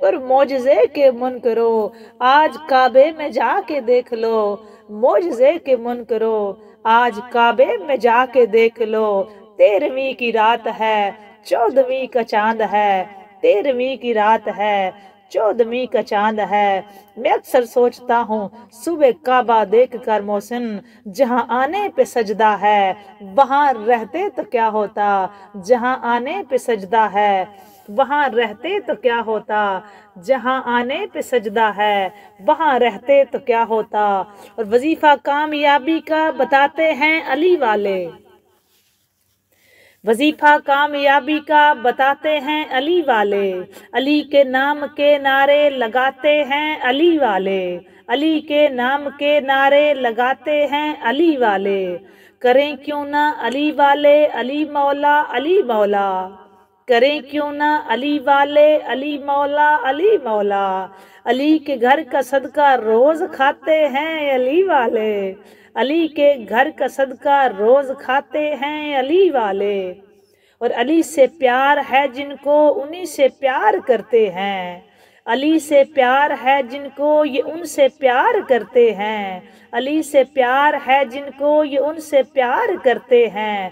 اور معجزے کے منکرو آج کعبے میں جا کے دیکھ لو، معجزے کے منکرو آج کعبے میں جا کے دیکھ لو، 13ویں کی رات ہے 14ویں کا چاند ہے، 13ویں کی رات ہے 14ویں کا چاند ہے۔ میں اکثر سوچتا ہوں صبح کعبہ دیکھ کر محسن، جہاں آنے پہ سجدہ ہے وہاں رہتے تو کیا ہوتا، جہاں آنے پہ سجدہ ہے وہاں رہتے تو کیا ہوتا، جہاں آنے پہ سجدہ ہے وہاں رہتے تو کیا ہوتا۔ اور وظیفہ کامیابی کا بتاتے ہیں علی والے، وظیفہ کامیابی کا بتاتے ہیں علی والے، علی کے نام کے نعرے لگاتے ہیں علی والے، علی کے نام کے نعرے لگاتے ہیں علی والے، کریں کیوں نہ علی والے علی مولا علی مولا، کریں کیوں نہ علی والے علی مولا علی مولا، علی کے گھر کا صدقہ روز کھاتے ہیں علی والے، علی کے گھر کا صدقہ روز کھاتے ہیں علی والے، اور علی سے پیار ہے جن کو انہی سے پیار کرتے ہیں، علی سے پیار ہے جن کو یہ ان سے پیار کرتے ہیں، علی سے پیار ہے جن کو یہ ان سے پیار کرتے ہیں،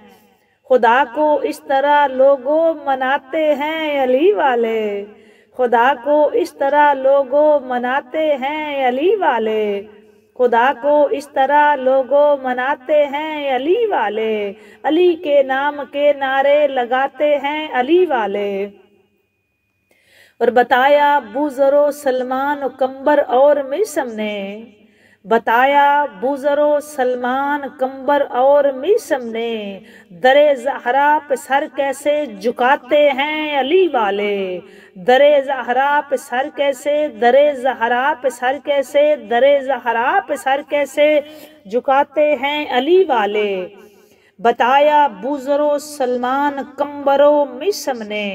خدا کو اس طرح لوگوں مناتے ہیں علی والے، خدا کو اس طرح لوگوں مناتے ہیں علی والے، خدا کو اس طرح لوگوں مناتے ہیں علی والے، علی کے نام کے نعرے لگاتے ہیں علی والے۔ اور بتایا بوذر و سلمان و کمبر اور میثم نے، بتایا بوذر و سلمان کمبر اور میثم نے، در زہرا پہ سر کیسے جھکاتے ہیں علی والے، در زہرا پہ سر کیسے، در زہرا پہ سر کیسے، در زہرا پہ سر کیسے جھکاتے ہیں علی والے، بتایا بوذر و سلمان کمبر و میثم نے،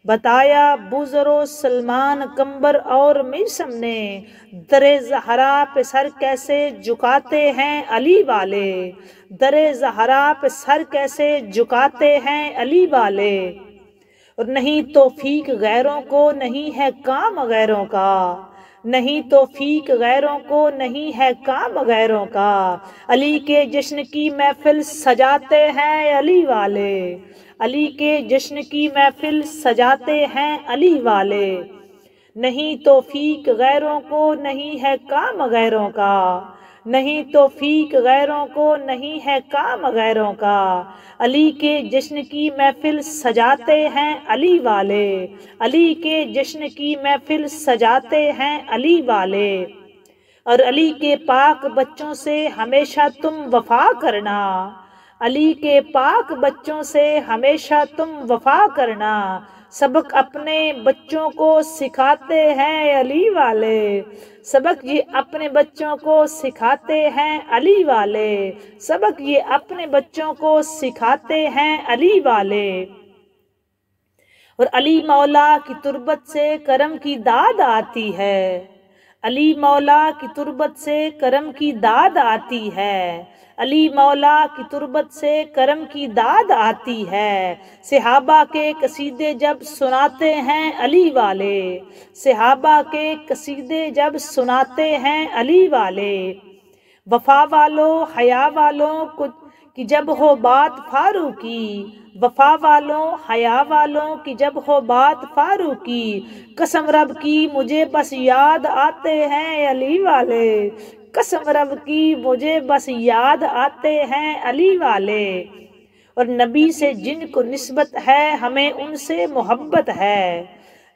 بتایا بوذر و سلمان کمبر اور میثم نے، در زہرا پہ سر کیسے جھکاتے ہیں علی والے، در زہرا پہ سر کیسے جھکاتے ہیں علی والے، اور نہیں توفیق غیروں کو نہیں ہے کام غیروں کا، نہیں توفیق غیروں کو نہیں ہے کام غیروں کا، علی کے جشن کی محفل سجاتے ہیں علی والے، علی کے جشن کی محفل سجاتے ہیں علی والے، نہیں توفیق غیروں کو نہیں ہے کام غیروں کا، نہیں توفیق غیروں کو نہیں ہے کام غیروں کا، علی کے جشن کی محفل سجاتے ہیں علی والے، علی کے جشن کی محفل سجاتے ہیں علی والے، اور علی کے پاک بچوں سے ہمیشہ تم وفا کرنا، علی کے پاک بچوں سے ہمیشہ تم وفا کرنا، سبق اپنے بچوں کو سکھاتے ہیں علی والے، سبق یہ اپنے بچوں کو سکھاتے ہیں علی والے، سبق یہ اپنے بچوں کو سکھاتے ہیں علی والے، اور علی مولا کی تربت سے کرم کی داد آتی ہے، علی مولا کی تربت سے کرم کی داد آتی ہے، علی مولا کی تربت سے کرم کی داد آتی ہے، صحابہ کے قصیدے جب سناتے ہیں علی والے، صحابہ کے قصیدے جب سناتے ہیں علی والے، وفا والوں حیا والوں کی جب ہو بات فاروقی، وفا والوں حیا والوں کی جب ہو بات فاروقی، قسم رب کی مجھے بس یاد آتے ہیں علی والے، قسم رب کی مجھے بس یاد آتے ہیں علی والے، اور نبی سے جن کو نسبت ہے ہمیں ان سے محبت ہے،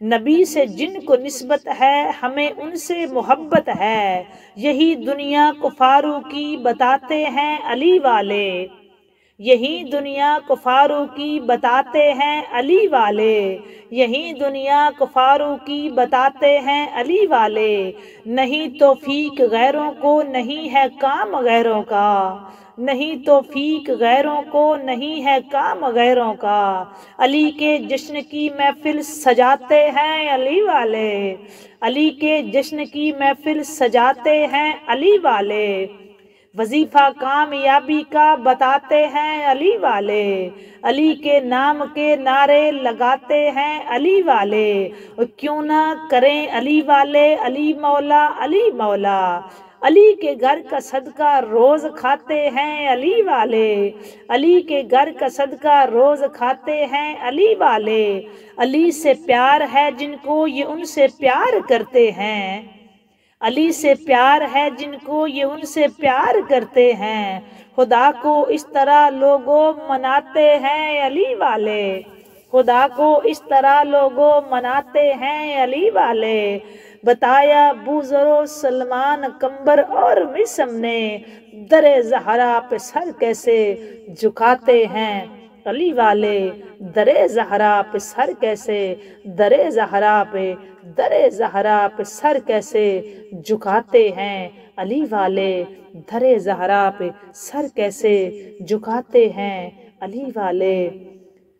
نبی سے جن کو نسبت ہے ہمیں ان سے محبت ہے، یہی دنیا کو فاروقی بتاتے ہیں علی والے، یہی دنیا کو فاروقی بتاتے ہیں علی والے، یہی دنیا کو فاروقی بتاتے ہیں علی والے، نہیں توفیق غیروں کو نہیں ہے کام غیروں کا، نہیں توفیق غیروں کو نہیں ہے کام غیروں کا، علی کے جشن کی محفل سجاتے ہیں علی والے، علی کے جشن کی محفل سجاتے ہیں علی والے، وظیفہ کامیابی کا بتاتے ہیں علی والے، علی کے نام کے نعرے لگاتے ہیں علی والے، اور کیوں نہ کریں علی والے علی مولا علی مولا، علی کے گھر کا صدقہ روز کھاتے ہیں علی والے، علی کے گھر کا صدقہ روز کھاتے ہیں علی والے، علی سے پیار ہے جن کو یہ ان سے پیار کرتے ہیں، علی سے پیار ہے جن کو یہ ان سے پیار کرتے ہیں، خدا کو اس طرح لوگوں مناتے ہیں علی والے، خدا کو اس طرح لوگوں مناتے ہیں علی والے، بتایا بوذر و سلمان قمبر اور مسم نے، در زہرا پہ سر کیسے جھکاتے ہیں علی والے، در زہرا پہ سر کیسے، در زہرا پہ سر کیسے جھکاتے ہیں علی والے، در زہرا پہ سر کیسے جھکاتے ہیں علی والے،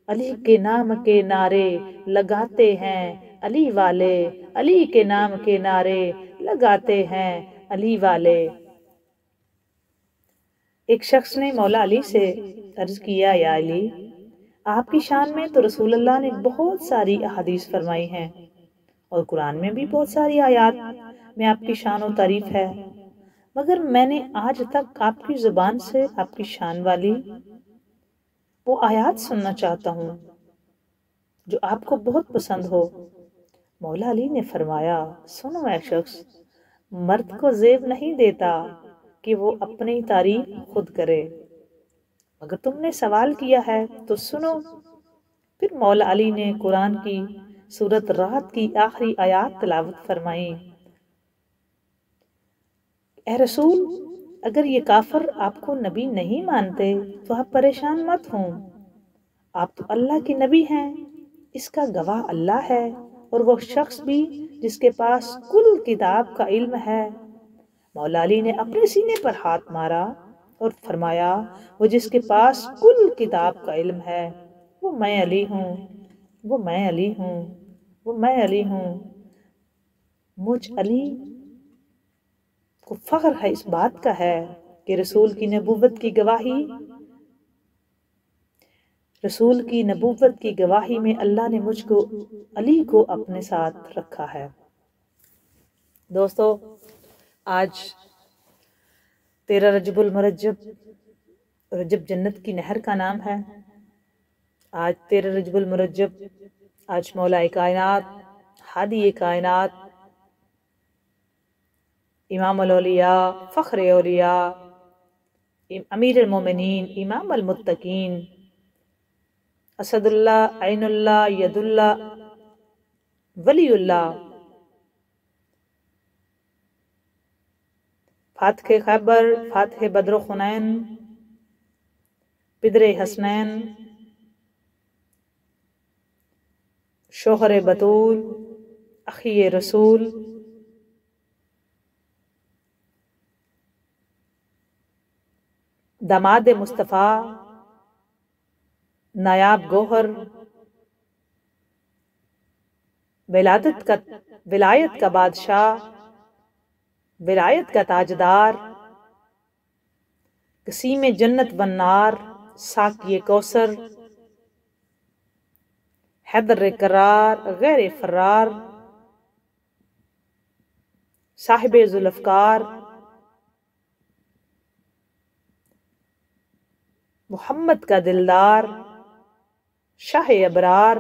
علی کے نام کے نعرے لگاتے ہیں علی والے، علی کے نام کے نعرے لگاتے ہیں علی والے۔ ایک شخص نے مولا علی سے عرض کیا، یا علی، آپ کی شان میں تو رسول اللہ نے بہت ساری احادیث فرمائی ہیں اور قرآن میں بھی بہت ساری آیات میں آپ کی شان و تعریف ہے، مگر میں نے آج تک آپ کی زبان سے آپ کی شان والی وہ آیات سننا چاہتا ہوں جو آپ کو بہت پسند ہو۔ مولا علی نے فرمایا، سنو اے شخص، مرد کو زیب نہیں دیتا کہ وہ اپنی تعریف خود کرے، اگر تم نے سوال کیا ہے تو سنو۔ پھر مولا علی نے قرآن کی سورۃ رات کی آخری آیات تلاوت فرمائی، اے رسول، اگر یہ کافر آپ کو نبی نہیں مانتے تو آپ پریشان مت ہوں، آپ تو اللہ کے نبی ہیں، اس کا گواہ اللہ ہے اور وہ شخص بھی جس کے پاس کل کتاب کا علم ہے۔ مولا علی نے اپنے سینے پر ہاتھ مارا اور فرمایا، وہ جس کے پاس کل کتاب کا علم ہے وہ میں علی ہوں، وہ میں علی ہوں، وہ میں علی ہوں۔ مجھ علی کو فخر ہے اس بات کا ہے کہ رسول کی نبوت کی گواہی میں اللہ نے مجھ کو علی کو اپنے ساتھ رکھا ہے۔ دوستو، آج 13 رجب المرجب، رجب جنت کی نہر کا نام ہے۔ آج 13 رجب المرجب، آج مولا کائنات، ہادی کائنات، امام الاولیاء، فخر اولیاء، امیر المومنین، امام المتقین، اسد اللہ، عین اللہ، ید اللہ، ولی اللہ، فاتح خیبر، فاتح بدر و خنین، پدر حسنین، شوہر بطول، اخی رسول، داماد مصطفیٰ، نایاب گوہر، ولایت کا بادشاہ، ولایت کا تاجدار، قسیم جنت والنار، ساقی کوثر، حیدر قرار، غیر فرار، صاحب ذوالافکار، محمد کا دلدار، شاہ ابرار،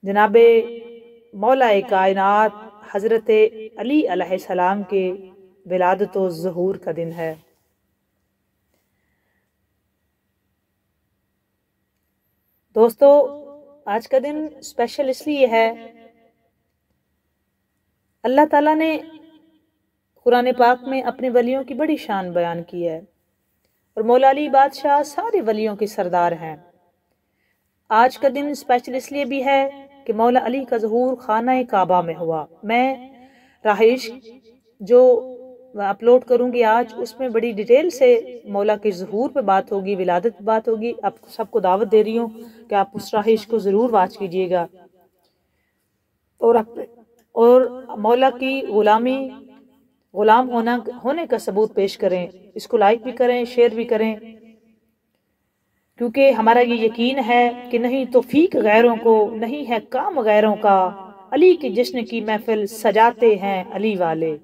جناب مولا کائنات حضرت علی علیہ السلام کے ولادت و ظہور کا دن ہے۔ دوستو، آج کا دن اسپیشل اس لیے ہے، اللہ تعالیٰ نے قرآن پاک میں اپنے ولیوں کی بڑی شان بیان کی ہے اور مولا علی بادشاہ سارے ولیوں کے سردار ہیں۔ آج کا دن اسپیشل اس لیے بھی ہے کہ مولا علی کا ظہور خانہ کعبہ میں ہوا۔ میں رہائش جو اپلوڈ کروں گی آج، اس میں بڑی ڈیٹیل سے مولا کے ظہور پہ بات ہوگی، ولادت پہ بات ہوگی۔ آپ سب کو دعوت دے رہی ہوں کہ آپ اس رہائش کو ضرور واچ کیجیے گا اور مولا کی غلام ہونے کا ثبوت پیش کریں۔ اس کو لائک بھی کریں، شیئر بھی کریں، کیونکہ ہمارا یہ یقین ہے کہ نہیں توفیق غیروں کو، نہیں ہے کام غیروں کا، علی کے جشن کی محفل سجاتے ہیں علی والے۔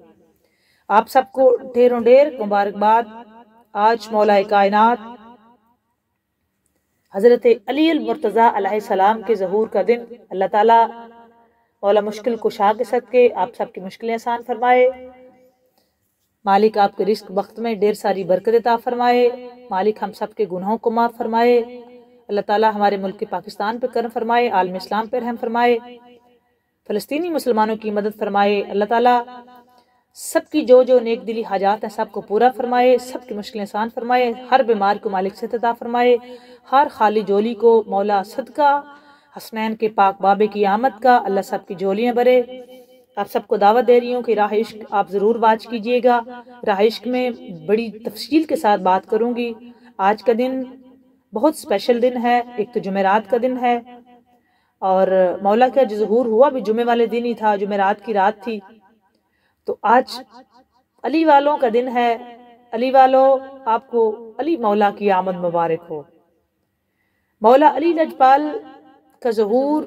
آپ سب کو ڈھیروں ڈھیر مبارکباد۔ آج مولا کائنات حضرت علی المرتضیٰ علیہ السلام کے ظہور کا دن، اللہ تعالیٰ مولا مشکل کشا کے صدقے آپ سب کی مشکلیں آسان فرمائے، مالک آپ کے رزق وقت میں ڈھیر ساری برکت عطا فرمائے، مالک ہم سب کے گناہوں کو معاف فرمائے، اللہ تعالیٰ ہمارے ملک پاکستان پہ کرم فرمائے، عالم اسلام پہ رحم فرمائے، فلسطینی مسلمانوں کی مدد فرمائے، اللہ تعالیٰ سب کی جو نیک دلی حاجات ہیں سب کو پورا فرمائے، سب کی مشکلیں آسان فرمائے، ہر بیمار کو مالک سے عطا فرمائے، ہر خالی جولی کو مولا صدقہ حسنین کے پاک بابے کی آمد کا اللہ سب کی جولیاں بھرے۔ آپ سب کو دعوت دے رہی ہوں کہ راہ عشق آپ ضرور واچ کیجئے گا۔ راہ عشق میں بڑی تفصیل کے ساتھ بات کروں گی۔ آج کا دن بہت سپیشل دن ہے، ایک تو جمعرات کا دن ہے اور مولا کا جو ظہور ہوا بھی جمعے والے دن ہی تھا، جمعرات کی رات تھی، تو آج علی والوں کا دن ہے۔ علی والوں، آپ کو علی مولا کی آمد مبارک ہو۔ مولا علی لجپال کا ظہور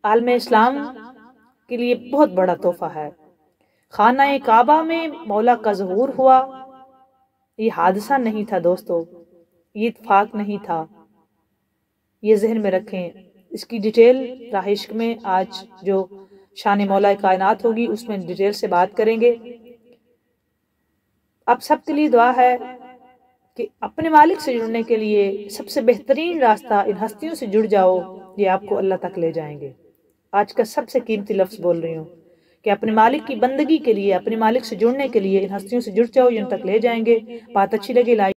عالم اسلام کے لیے بہت بڑا تحفہ ہے۔ خانہ کعبہ میں مولا کا ظہور ہوا، یہ حادثہ نہیں تھا دوستو، یہ اتفاق نہیں تھا، یہ ذہن میں رکھیں۔ اس کی ڈیٹیل راہ عشق میں آج جو شان مولا کائنات ہوگی اس میں ڈیٹیل سے بات کریں گے۔ آپ سب کے لیے دعا ہے کہ اپنے مالک سے جڑنے کے لیے سب سے بہترین راستہ ان ہستیوں سے جڑ جاؤ، یہ آپ کو اللہ تک لے جائیں گے۔ آج کا سب سے قیمتی لفظ بول رہی ہوں کہ اپنے مالک کی بندگی کے لیے، اپنے مالک سے جڑنے کے لیے ان ہستیوں سے جڑ جاؤ، یہ ان تک لے جائیں گے۔ بات اچھی لگے لائک